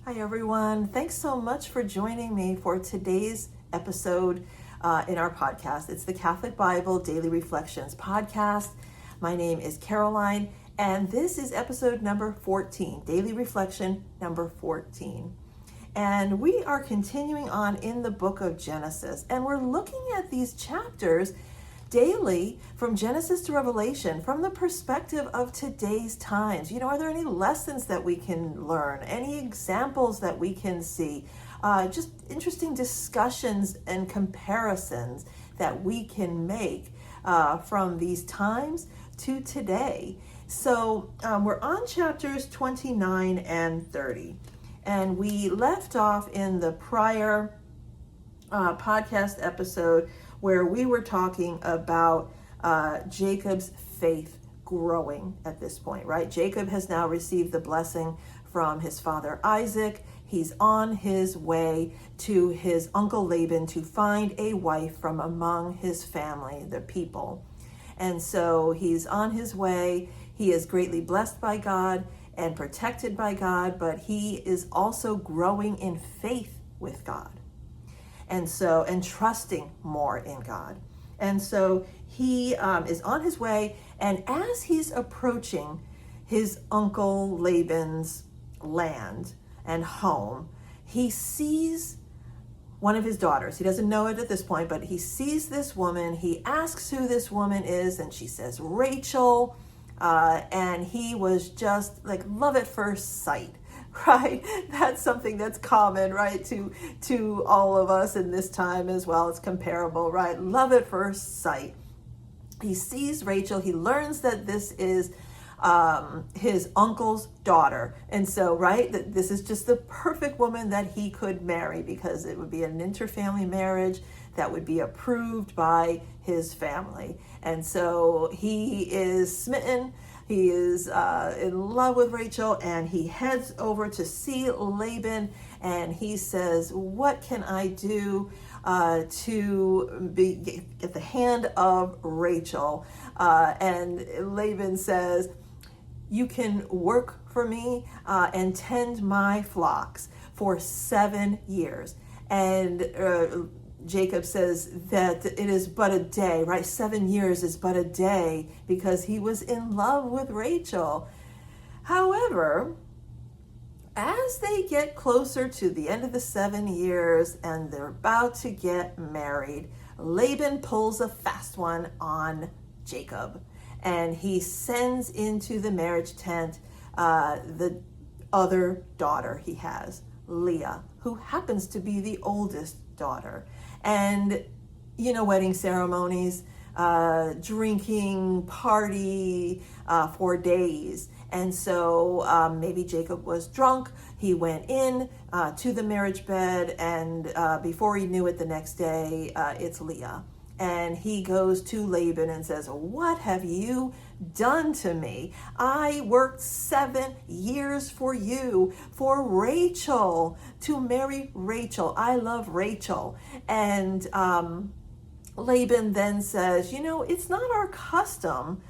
Hi, everyone. Thanks so much for joining me for today's episode in our podcast. It's the Catholic Bible Daily Reflections podcast. My name is Caroline, and this is episode number 14, Daily Reflection number 14. And we are continuing on in the book of Genesis, and we're looking at these chapters daily from Genesis to Revelation from the perspective of today's times. Are there any lessons that we can learn? Any examples that we can see? Just interesting discussions and comparisons that we can make from these times to today. So we're on chapters 29 and 30. And we left off in the prior podcast episode where we were talking about Jacob's faith growing at this point, right? Jacob has now received the blessing from his father Isaac. He's on his way to his Uncle Laban to find a wife from among his family, the people. And so he's on his way. He is greatly blessed by God and protected by God, but he is also growing in faith with God. And trusting more in God. And so he is on his way, and as he's approaching his Uncle Laban's land and home, he sees one of his daughters. He doesn't know it at this point, but he sees this woman. He asks who this woman is, and she says, Rachel. And he was just like love at first sight. Right? That's something that's common, right, to all of us in this time as well. It's comparable, right? Love at first sight. He sees Rachel. He learns that this is his uncle's daughter. And so, right, that this is just the perfect woman that he could marry because it would be an interfamily marriage that would be approved by his family. And so he is smitten. He is in love with Rachel, and he heads over to see Laban, and he says, what can I do to get the hand of Rachel? And Laban says, you can work for me and tend my flocks for 7 years. And Jacob says that it is but a day, right? 7 years is but a day because he was in love with Rachel. However, as they get closer to the end of the 7 years and they're about to get married, Laban pulls a fast one on Jacob, and he sends into the marriage tent the other daughter he has, Leah, who happens to be the oldest daughter. And, wedding ceremonies, drinking, party for days. And so maybe Jacob was drunk. He went in to the marriage bed, and before he knew it, the next day, it's Leah. And he goes to Laban and says, what have you done to me? I worked 7 years for you, for Rachel, to marry Rachel. I love Rachel. And Laban then says, it's not our custom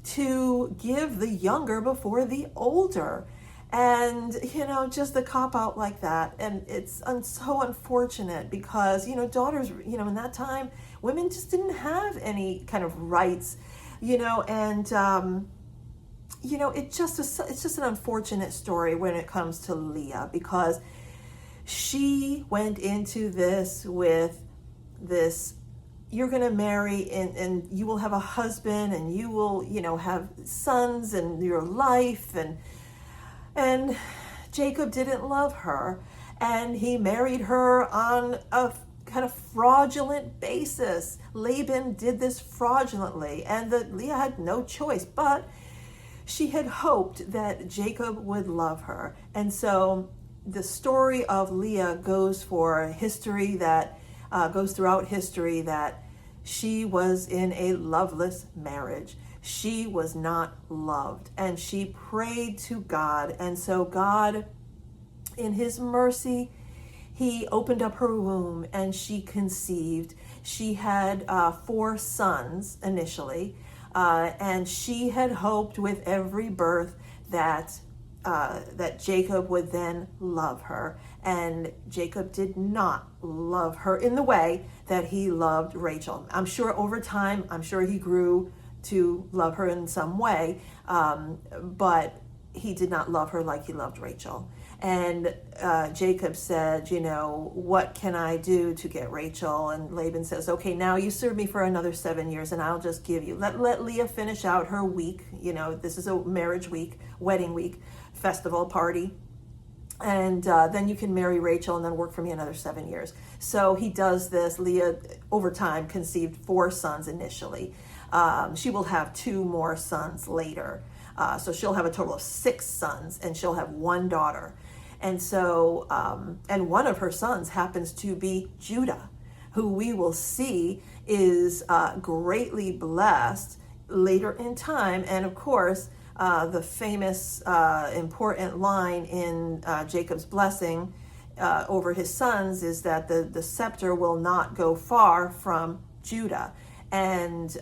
to give the younger before the older. And, just the cop out like that. And it's so unfortunate because, daughters, in that time, women just didn't have any kind of rights, and, it's just an unfortunate story when it comes to Leah because she went into this with this, you're going to marry and you will have a husband and you will, have sons and your life. And Jacob didn't love her, and he married her on a kind of fraudulent basis. Laban did this fraudulently, and Leah had no choice, but she had hoped that Jacob would love her. And so the story of Leah goes for history that goes throughout history that she was in a loveless marriage. She was not loved, and she prayed to God. And so God, in his mercy, he opened up her womb and she conceived. She had 4 sons initially, and she had hoped with every birth that that Jacob would then love her. And Jacob did not love her in the way that he loved Rachel. I'm sure over time, I'm sure he grew to love her in some way, but he did not love her like he loved Rachel. And Jacob said, what can I do to get Rachel? And Laban says, okay, now you serve me for another 7 years and I'll just give you. Let Leah finish out her week. This is a marriage week, wedding week, festival party. And then you can marry Rachel and then work for me another 7 years. So he does this. Leah, over time, conceived 4 sons initially. She will have 2 more sons later. So she'll have a total of 6 sons and she'll have 1 daughter. And so, and one of her sons happens to be Judah, who we will see is greatly blessed later in time. And of course, the famous important line in Jacob's blessing over his sons is that the scepter will not go far from Judah. And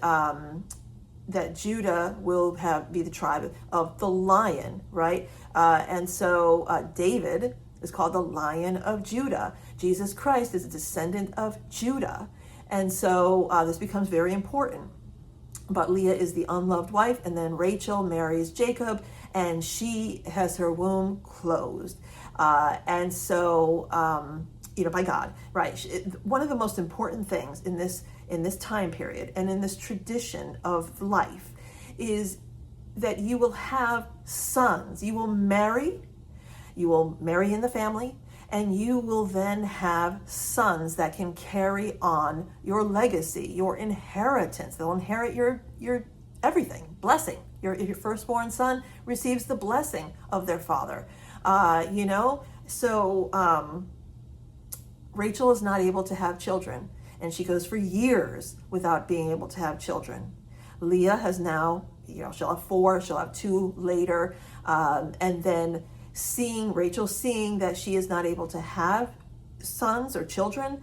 that Judah will be the tribe of the lion, right? And so David is called the Lion of Judah. Jesus Christ is a descendant of Judah. And so this becomes very important. But Leah is the unloved wife, and then Rachel marries Jacob, and she has her womb closed. And so, by God, right? One of the most important things in this time period and in this tradition of life is that you will have sons. You will marry in the family, and you will then have sons that can carry on your legacy, your inheritance. They'll inherit your everything, blessing. Your firstborn son receives the blessing of their father. So Rachel is not able to have children, and she goes for years without being able to have children. Leah has now, she'll have 4, she'll have 2 later, and then Rachel seeing that she is not able to have sons or children,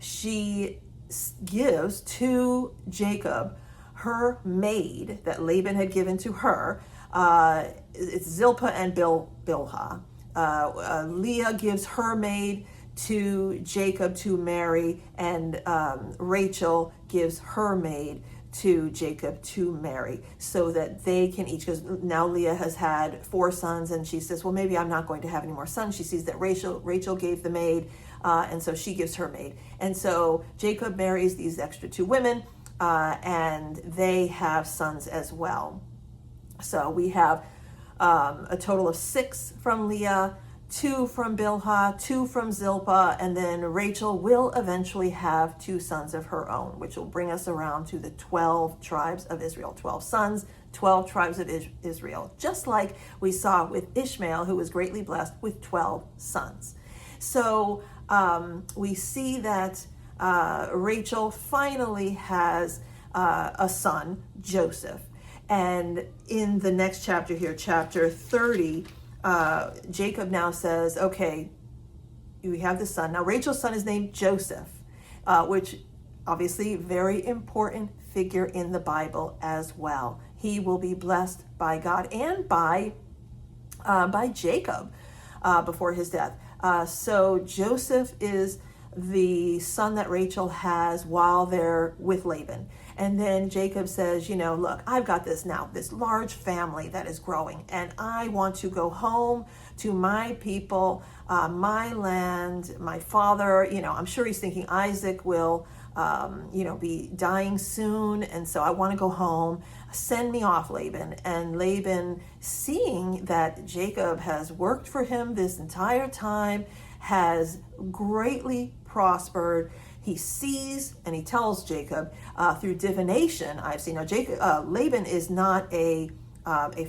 she gives to Jacob her maid that Laban had given to her. It's Zilpah and Bilhah. Leah gives her maid to Jacob to marry, and Rachel gives her maid to Jacob to marry, so that they can each, because now Leah has had 4 sons, and she says, well, maybe I'm not going to have any more sons. She sees that Rachel gave the maid, and so she gives her maid. And so Jacob marries these extra 2 women, and they have sons as well. So we have a total of 6 from Leah, 2 from Bilhah, 2 from Zilpah, and then Rachel will eventually have 2 sons of her own, which will bring us around to the 12 tribes of Israel. 12 sons, 12 tribes of Israel, just like we saw with Ishmael, who was greatly blessed with 12 sons. So we see that Rachel finally has a son, Joseph. And in the next chapter here, chapter 30, Jacob now says, okay, we have the son. Now Rachel's son is named Joseph, which obviously very important figure in the Bible as well. He will be blessed by God and by Jacob before his death. So Joseph is the son that Rachel has while they're with Laban. And then Jacob says, look, I've got this large family that is growing, and I want to go home to my people, my land, my father. I'm sure he's thinking Isaac will, be dying soon. And so I want to go home. Send me off, Laban. And Laban, seeing that Jacob has worked for him this entire time, has greatly prospered. He sees and he tells Jacob through divination. I've seen now. Laban is not a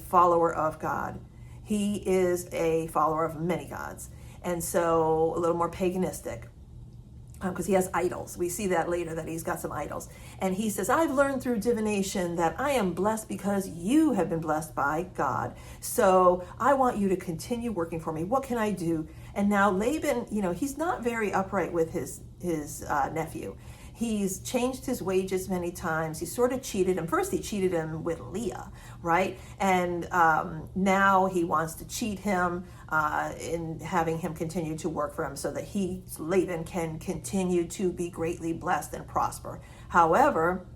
follower of God. He is a follower of many gods, and so a little more paganistic because he has idols. We see that later, that he's got some idols. And he says, I've learned through divination that I am blessed because you have been blessed by God. So I want you to continue working for me. What can I do? And now Laban, he's not very upright with his nephew. He's changed his wages many times. He sort of cheated him. First, he cheated him with Leah, right? And now he wants to cheat him in having him continue to work for him so that Laban, can continue to be greatly blessed and prosper. However,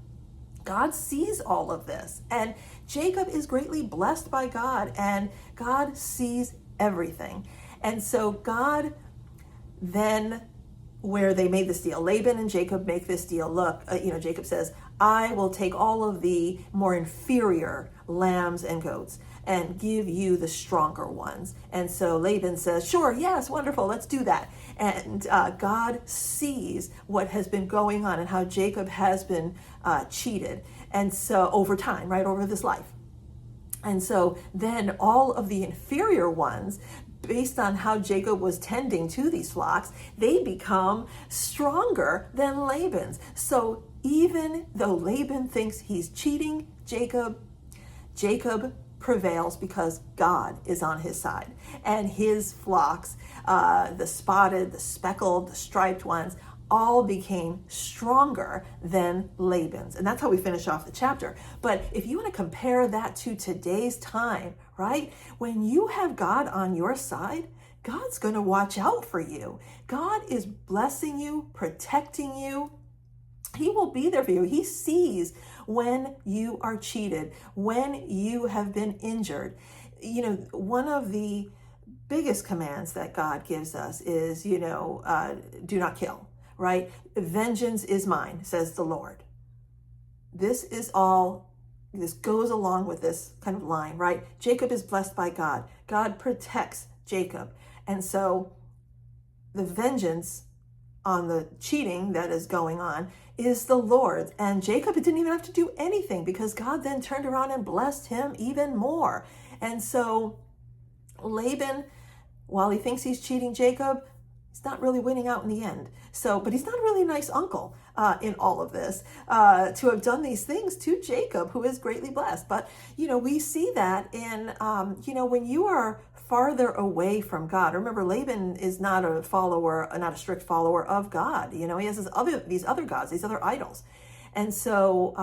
God sees all of this, and Jacob is greatly blessed by God, and God sees everything. And so God then, where they made this deal, Laban and Jacob make this deal. Look, Jacob says, I will take all of the more inferior lambs and goats and give you the stronger ones. And so Laban says, sure, yes, wonderful, let's do that. And God sees what has been going on and how Jacob has been cheated. And so over time, right, over this life. And so then all of the inferior ones, based on how Jacob was tending to these flocks, they become stronger than Laban's. So even though Laban thinks he's cheating Jacob, Jacob prevails because God is on his side. And his flocks, the spotted, the speckled, the striped ones, all became stronger than Laban's. And that's how we finish off the chapter. But if you want to compare that to today's time, right? When you have God on your side, God's going to watch out for you. God is blessing you, protecting you. He will be there for you. He sees when you are cheated, when you have been injured. One of the biggest commands that God gives us is, do not kill. Right? Vengeance is mine, says the Lord. This goes along with this kind of line, right? Jacob is blessed by God. God protects Jacob. And so the vengeance on the cheating that is going on is the Lord's. And Jacob didn't even have to do anything because God then turned around and blessed him even more. And so Laban, while he thinks he's cheating Jacob, he's not really winning out in the end. But he's not a really nice uncle in all of this, to have done these things to Jacob, who is greatly blessed. But, we see that in, when you are farther away from God. Remember, Laban is not a strict follower of God. He has these other gods, these other idols. And so,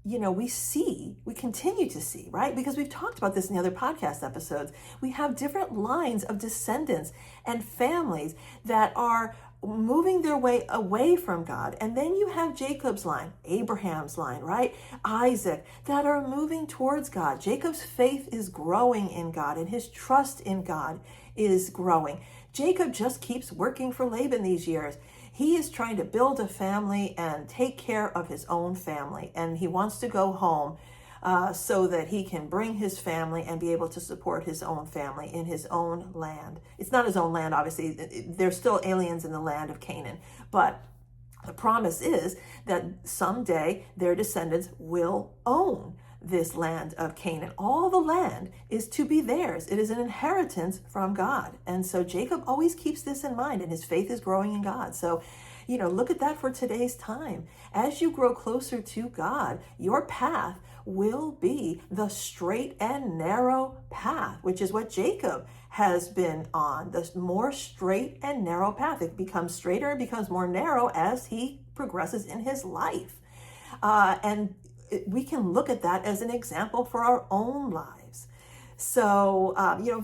we continue to see, right? Because we've talked about this in the other podcast episodes. We have different lines of descendants and families that are moving their way away from God. And then you have Jacob's line, Abraham's line, right? Isaac, that are moving towards God. Jacob's faith is growing in God, and his trust in God is growing. Jacob just keeps working for Laban these years. He is trying to build a family and take care of his own family. And he wants to go home so that he can bring his family and be able to support his own family in his own land. It's not his own land, obviously. They're still aliens in the land of Canaan. But the promise is that someday their descendants will own this land of Canaan. All the land is to be theirs. It is an inheritance from God. And so Jacob always keeps this in mind, and his faith is growing in God. So, look at that for today's time. As you grow closer to God, your path will be the straight and narrow path, which is what Jacob has been on, the more straight and narrow path. It becomes straighter, it becomes more narrow as he progresses in his life. And we can look at that as an example for our own lives. So,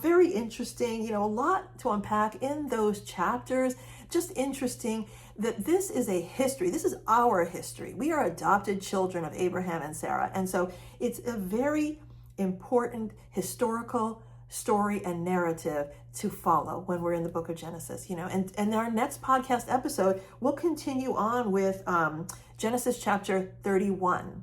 very interesting, a lot to unpack in those chapters. Just interesting that this is a history. This is our history. We are adopted children of Abraham and Sarah. And so it's a very important historical story and narrative to follow when we're in the book of Genesis, and our next podcast episode, we'll continue on with Genesis chapter 31.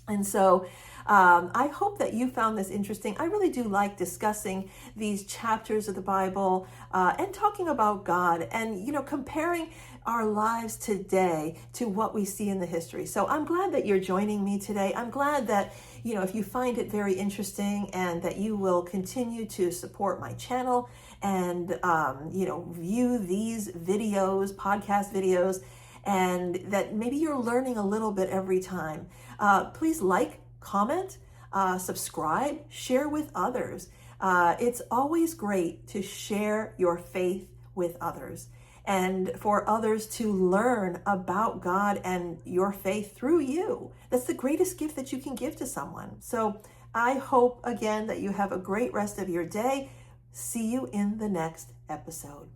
And so I hope that you found this interesting. I really do like discussing these chapters of the Bible and talking about God and, comparing our lives today to what we see in the history. So I'm glad that you're joining me today. I'm glad that, if you find it very interesting and that you will continue to support my channel and, view these videos, podcast videos, and that maybe you're learning a little bit every time. Please like, comment, subscribe, share with others. It's always great to share your faith with others. and for others to learn about God and your faith through you. That's the greatest gift that you can give to someone. So I hope again that you have a great rest of your day. See you in the next episode.